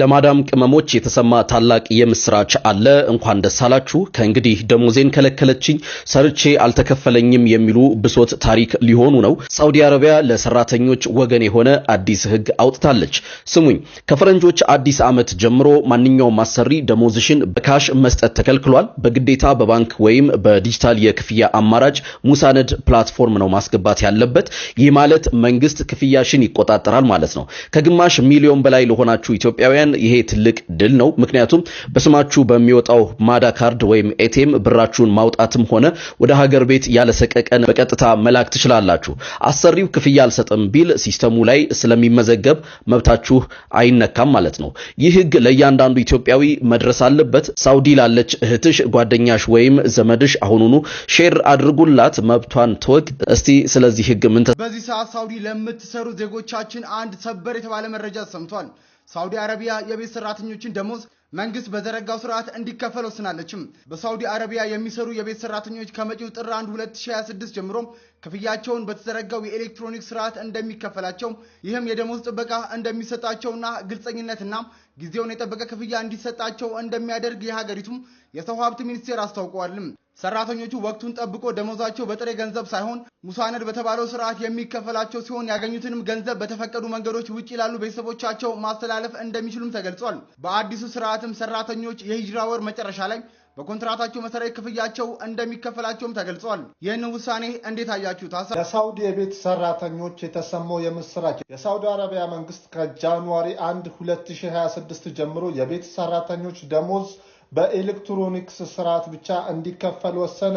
ለማዳም ቅመሞች የተሰማ ታላቅ የምስራች አለ። እንኳን ደስ አላችሁ። ከእንግዲህ ደሞዜን ከለከለችኝ፣ ሰርቼ አልተከፈለኝም የሚሉ ብሶት ታሪክ ሊሆኑ ነው። ሳውዲ አረቢያ ለሰራተኞች ወገን የሆነ አዲስ ህግ አውጥታለች። ስሙኝ፣ ከፈረንጆች አዲስ ዓመት ጀምሮ ማንኛውም አሰሪ ደሞዝሽን በካሽ መስጠት ተከልክሏል። በግዴታ በባንክ ወይም በዲጂታል የክፍያ አማራጭ ሙሳነድ ፕላትፎርም ነው ማስገባት ያለበት። ይህ ማለት መንግስት ክፍያሽን ይቆጣጠራል ማለት ነው። ከግማሽ ሚሊዮን በላይ ለሆናችሁ ኢትዮጵያውያን ይሄ ትልቅ ድል ነው። ምክንያቱም በስማችሁ በሚወጣው ማዳ ካርድ ወይም ኤቲኤም ብራችሁን ማውጣትም ሆነ ወደ ሀገር ቤት ያለ ሰቀቀን በቀጥታ መላክ ትችላላችሁ። አሰሪው ክፍያ አልሰጥም ቢል ሲስተሙ ላይ ስለሚመዘገብ መብታችሁ አይነካም ማለት ነው። ይህ ህግ ለእያንዳንዱ ኢትዮጵያዊ መድረስ አለበት። ሳውዲ ላለች እህትሽ፣ ጓደኛሽ ወይም ዘመድሽ አሁኑኑ ሼር አድርጉላት፣ መብቷን ትወቅ። እስቲ ስለዚህ ህግ ምን በዚህ ሰዓት ሳውዲ ለምትሰሩ ዜጎቻችን አንድ ሰበር የተባለ መረጃ ሰምቷል። ሳውዲ አረቢያ የቤት ሰራተኞችን ደሞዝ መንግስት በዘረጋው ስርዓት እንዲከፈል ወስናለችም። በሳውዲ አረቢያ የሚሰሩ የቤት ሰራተኞች ከመጪው ጥር 1 2026 ጀምሮ ክፍያቸውን በተዘረጋው የኤሌክትሮኒክ ስርዓት እንደሚከፈላቸው፣ ይህም የደሞዝ ጥበቃ እንደሚሰጣቸውና ግልጸኝነትና ጊዜውን የጠበቀ ክፍያ እንዲሰጣቸው እንደሚያደርግ የሀገሪቱ የሰው ሀብት ሚኒስቴር አስታውቀዋል። ሰራተኞቹ ወቅቱን ጠብቆ ደሞዛቸው በጥሬ ገንዘብ ሳይሆን ሙሳነድ በተባለው ስርዓት የሚከፈላቸው ሲሆን ያገኙትንም ገንዘብ በተፈቀዱ መንገዶች ውጪ ላሉ ቤተሰቦቻቸው ማስተላለፍ እንደሚችሉም ተገልጿል። በአዲሱ ስርዓትም ሰራተኞች የሂጅራ ወር መጨረሻ ላይ በኮንትራታቸው መሰረት ክፍያቸው እንደሚከፈላቸውም ተገልጿል። ይህን ውሳኔ እንዴት አያችሁት? የሳውዲ የቤት ሰራተኞች የተሰማው የምስራች። የሳውዲ አረቢያ መንግስት ከጃንዋሪ 1 2026 ጀምሮ የቤት ሰራተኞች ደሞዝ በኤሌክትሮኒክስ ስርዓት ብቻ እንዲከፈል ወሰነ።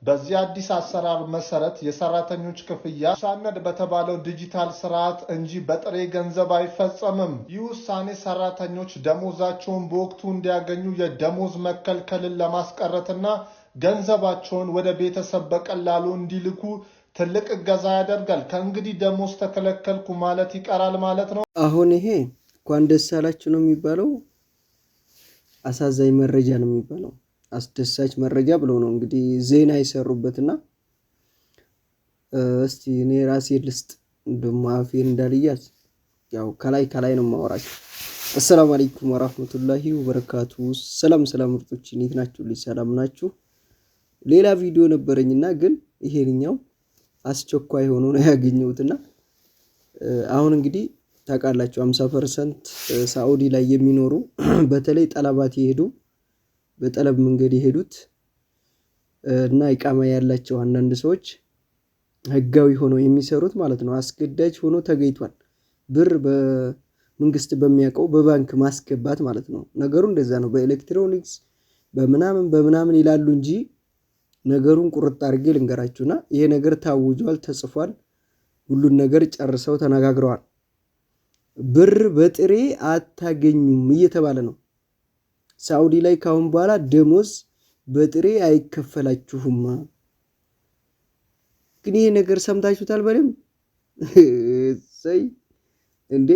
በዚህ አዲስ አሰራር መሰረት የሰራተኞች ክፍያ ሙሳነድ በተባለው ዲጂታል ስርዓት እንጂ በጥሬ ገንዘብ አይፈጸምም። ይህ ውሳኔ ሰራተኞች ደሞዛቸውን በወቅቱ እንዲያገኙ የደሞዝ መከልከልን ለማስቀረትና ገንዘባቸውን ወደ ቤተሰብ በቀላሉ እንዲልኩ ትልቅ እገዛ ያደርጋል። ከእንግዲህ ደሞዝ ተከለከልኩ ማለት ይቀራል ማለት ነው። አሁን ይሄ እንኳን ደስ አላችሁ ነው የሚባለው? አሳዛኝ መረጃ ነው የሚባለው? አስደሳች መረጃ ብለው ነው እንግዲህ ዜና ይሰሩበትና እስቲ እኔ ራሴ ልስጥ እንደማፊን እንዳልያዝ ያው ከላይ ነው ማወራችሁ። አሰላሙ አለይኩም ወራህመቱላሂ ወበረካቱ። ሰላም ምርጦች፣ እንዴት ናችሁ? ሰላም ናችሁ? ሌላ ቪዲዮ ነበረኝና ግን ይሄንኛው አስቸኳይ ሆኖ ነው ያገኘሁትና አሁን እንግዲህ ታውቃላችሁ 50% ሳኡዲ ላይ የሚኖሩ በተለይ ጠለባት ይሄዱ በጠለብ መንገድ ይሄዱት እና ኢቃማ ያላቸው አንዳንድ ሰዎች ህጋዊ ሆኖ የሚሰሩት ማለት ነው አስገዳጅ ሆኖ ተገይቷል። ብር በመንግስት በሚያቀው በባንክ ማስገባት ማለት ነው። ነገሩ እንደዛ ነው። በኤሌክትሮኒክስ በምናምን ይላሉ እንጂ ነገሩን ቁርጥ አድርጌ ልንገራችሁና ይሄ ነገር ታውጇል፣ ተጽፏል፣ ሁሉን ነገር ጨርሰው ተነጋግረዋል። ብር በጥሬ አታገኙም እየተባለ ነው። ሳውዲ ላይ ካሁን በኋላ ደሞዝ በጥሬ አይከፈላችሁም። ግን ይሄ ነገር ሰምታችሁታል በደም ሰይ እንዴ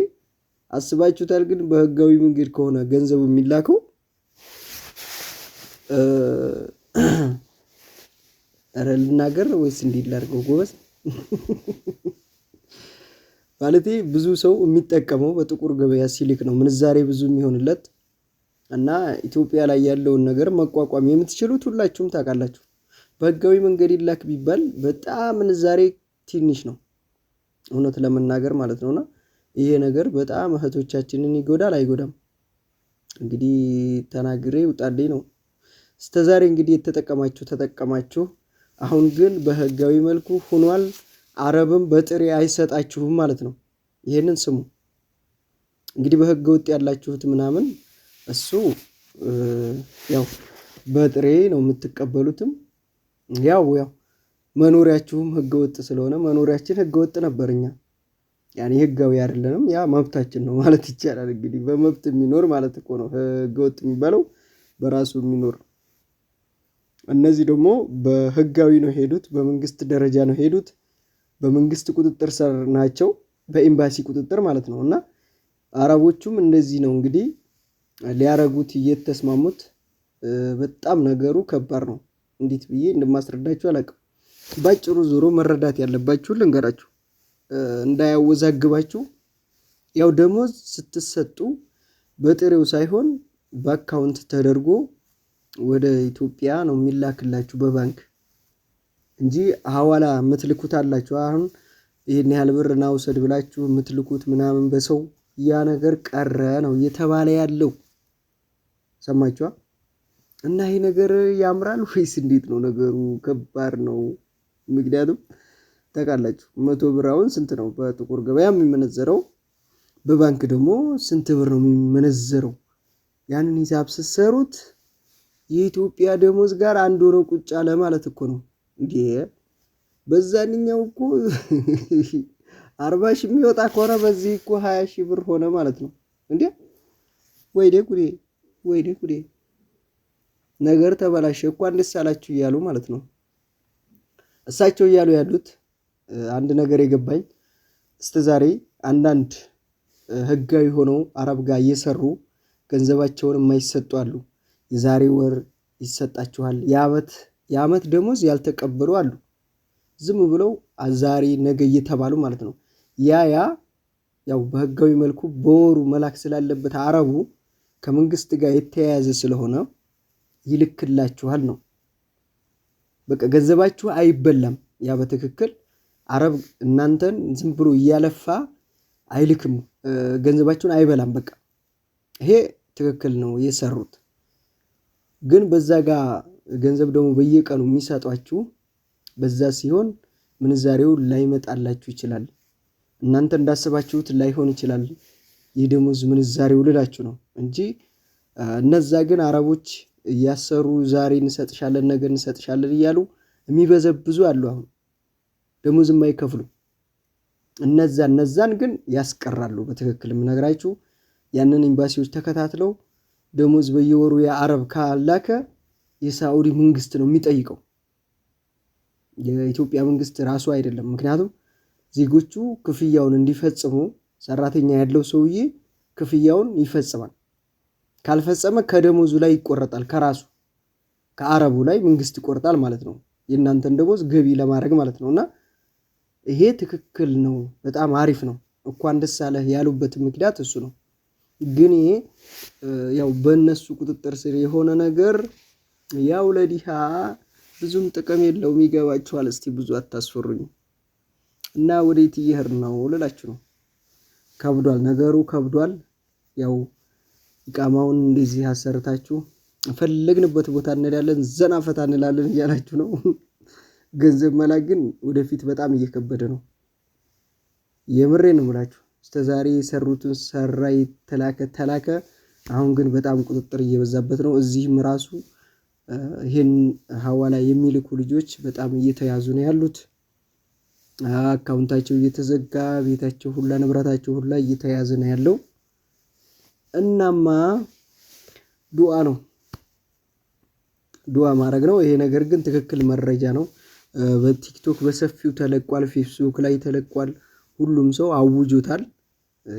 አስባችሁታል? ግን በህጋዊ መንገድ ከሆነ ገንዘቡ የሚላከው አረልናገር ወይስ እንዲላርገው ጎበዝ ማለቴ ብዙ ሰው የሚጠቀመው በጥቁር ገበያ ሲልክ ነው ምንዛሬ ብዙ የሚሆንለት እና ኢትዮጵያ ላይ ያለውን ነገር መቋቋም የምትችሉት ሁላችሁም ታውቃላችሁ። በህጋዊ መንገድ ይላክ ቢባል በጣም ምንዛሬ ትንሽ ነው እውነት ለመናገር ማለት ነውና ይሄ ነገር በጣም እህቶቻችንን ይጎዳል አይጎዳም? እንግዲህ ተናግሬ ውጣልኝ ነው። እስከዛሬ እንግዲህ የተጠቀማችሁ ተጠቀማችሁ። አሁን ግን በህጋዊ መልኩ ሆኗል። አረብም በጥሬ አይሰጣችሁም ማለት ነው። ይሄንን ስሙ። እንግዲህ በህገ ወጥ ያላችሁት ምናምን እሱ ያው በጥሬ ነው የምትቀበሉትም። ያው መኖሪያችሁም ህገ ወጥ ስለሆነ መኖሪያችን ህገ ወጥ ነበርኛ ያኔ ህጋዊ አይደለንም። ያ መብታችን ነው ማለት ይቻላል። እንግዲህ በመብት የሚኖር ማለት እኮ ነው ህገ ወጥ የሚባለው በራሱ የሚኖር። እነዚህ ደግሞ በህጋዊ ነው ሄዱት፣ በመንግስት ደረጃ ነው ሄዱት፣ በመንግስት ቁጥጥር ስር ናቸው፣ በኤምባሲ ቁጥጥር ማለት ነው። እና አረቦቹም እንደዚህ ነው እንግዲህ ሊያረጉት እየተስማሙት። በጣም ነገሩ ከባድ ነው። እንዴት ብዬ እንደማስረዳችሁ አላውቅም። ባጭሩ ዞሮ መረዳት ያለባችሁ ልንገራችሁ እንዳያወዛግባችሁ። ያው ደሞዝ ስትሰጡ በጥሬው ሳይሆን በአካውንት ተደርጎ ወደ ኢትዮጵያ ነው የሚላክላችሁ በባንክ እንጂ ሐዋላ የምትልኩት አላችሁ። አሁን ይሄን ያህል ብር ና ውሰድ ብላችሁ የምትልኩት ምናምን በሰው ያ ነገር ቀረ ነው እየተባለ ያለው። ሰማችኋ? እና ይሄ ነገር ያምራል ወይስ እንዴት ነው ነገሩ? ከባድ ነው። ምክንያቱም ታውቃላችሁ 100 ብር አሁን ስንት ነው በጥቁር ገበያ የሚመነዘረው? በባንክ ደግሞ ስንት ብር ነው የሚመነዘረው? ያንን ሂሳብ ስትሰሩት የኢትዮጵያ ደሞዝ ጋር አንድ ሆኖ ቁጭ አለ ማለት እኮ ነው እንዴ። በዛኛው እኮ 40 ሺህ የሚወጣ ከሆነ በዚህ እኮ 20 ሺህ ብር ሆነ ማለት ነው እንዴ። ወይዴ ጉዴ ነገር ተበላሸ እኮ ደስ አላችሁ እያሉ ማለት ነው እሳቸው እያሉ ያሉት። አንድ ነገር የገባኝ እስከዛሬ አንዳንድ ህጋዊ ሆነው አረብ ጋር እየሰሩ ገንዘባቸውን የማይሰጡ አሉ። የዛሬ ወር ይሰጣችኋል የዓመት ደሞዝ ያልተቀበሉ አሉ። ዝም ብለው ዛሬ ነገ እየተባሉ ማለት ነው። ያው በህጋዊ መልኩ በወሩ መላክ ስላለበት አረቡ ከመንግስት ጋር የተያያዘ ስለሆነ ይልክላችኋል ነው። በቃ ገንዘባችሁ አይበላም። ያ በትክክል አረብ እናንተን ዝም ብሎ እያለፋ አይልክም፣ ገንዘባችሁን አይበላም። በቃ ይሄ ትክክል ነው የሰሩት። ግን በዛ ጋር ገንዘብ ደግሞ በየቀኑ የሚሰጧችሁ በዛ ሲሆን ምንዛሬው ላይመጣላችሁ ይችላል። እናንተ እንዳሰባችሁት ላይሆን ይችላል የደሞዝ ምንዛሬው ልላችሁ ነው እንጂ እነዛ ግን አረቦች እያሰሩ ዛሬ እንሰጥሻለን ነገ እንሰጥሻለን እያሉ የሚበዘብዙ አሉ። አሁን ደሞዝ የማይከፍሉ እነዛን ግን ያስቀራሉ። በትክክል የምነግራችሁ ያንን ኤምባሲዎች ተከታትለው ደሞዝ በየወሩ የአረብ ካላከ የሳዑዲ መንግስት ነው የሚጠይቀው፣ የኢትዮጵያ መንግስት ራሱ አይደለም። ምክንያቱም ዜጎቹ ክፍያውን እንዲፈጽሙ ሰራተኛ ያለው ሰውዬ ክፍያውን ይፈጽማል። ካልፈጸመ ከደሞዙ ላይ ይቆረጣል፣ ከራሱ ከአረቡ ላይ መንግስት ይቆርጣል ማለት ነው፣ የእናንተን ደሞዝ ገቢ ለማድረግ ማለት ነውና ይሄ ትክክል ነው፣ በጣም አሪፍ ነው። እንኳን ደስ አለህ ያሉበት ምክንያት እሱ ነው። ግን ይሄ ያው በእነሱ ቁጥጥር ስር የሆነ ነገር ያው ለዲሃ ብዙም ጥቅም የለውም። ይገባችኋል? እስቲ ብዙ አታስፈሩኝ። እና ወዴት እየሄድን ነው ልላችሁ ነው። ከብዷል ነገሩ ከብዷል። ያው ኢቃማውን እንደዚህ አሰርታችሁ ፈለግንበት ቦታ እንሄዳለን ዘና ፈታ እንላለን እያላችሁ ነው። ገንዘብ መላክ ግን ወደፊት በጣም እየከበደ ነው። የምሬን ነው የምላችሁ። እስከዛሬ የሰሩትን ሰራ ተላከ። አሁን ግን በጣም ቁጥጥር እየበዛበት ነው። እዚህም ራሱ ይሄን ሐዋላ የሚልኩ ልጆች በጣም እየተያዙ ነው ያሉት። አካውንታቸው እየተዘጋ ቤታቸው ሁላ ንብረታቸው ሁላ እየተያዘ ነው ያለው። እናማ ዱዓ ማድረግ ነው። ይሄ ነገር ግን ትክክል መረጃ ነው። በቲክቶክ በሰፊው ተለቋል፣ ፌስቡክ ላይ ተለቋል። ሁሉም ሰው አውጆታል።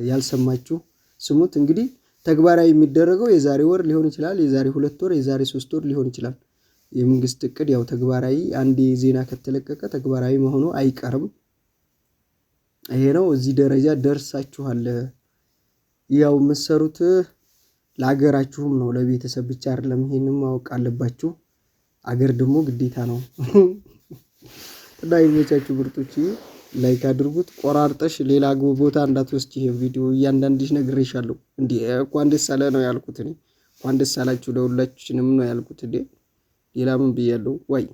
ያልሰማችሁ ስሙት። እንግዲህ ተግባራዊ የሚደረገው የዛሬ ወር ሊሆን ይችላል፣ የዛሬ 2 ወር፣ የዛሬ 3 ወር ሊሆን ይችላል። የመንግስት እቅድ ያው ተግባራዊ አንዴ ዜና ከተለቀቀ ተግባራዊ መሆኑ አይቀርም። ይሄ ነው። እዚህ ደረጃ ደርሳችኋል። ያው መሰሩት ለሀገራችሁም ነው፣ ለቤተሰብ ብቻ አይደለም። ይሄንን ማወቅ አለባችሁ። አገር ደግሞ ግዴታ ነው። እንዳይመቻችሁ ብርቶች ላይክ አድርጉት። ቆራርጠሽ ሌላ ቦታ እንዳትወስጂ። ይሄ ቪዲዮ እያንዳንድሽ ነግሬሻለሁ። እንዴ እንኳን ደስ አለ ነው ያልኩት እኔ። እንኳን ደስ አላችሁ ለሁላችንም ነው ያልኩት። እንዴ ሌላ ምን ብያለሁ? ወይ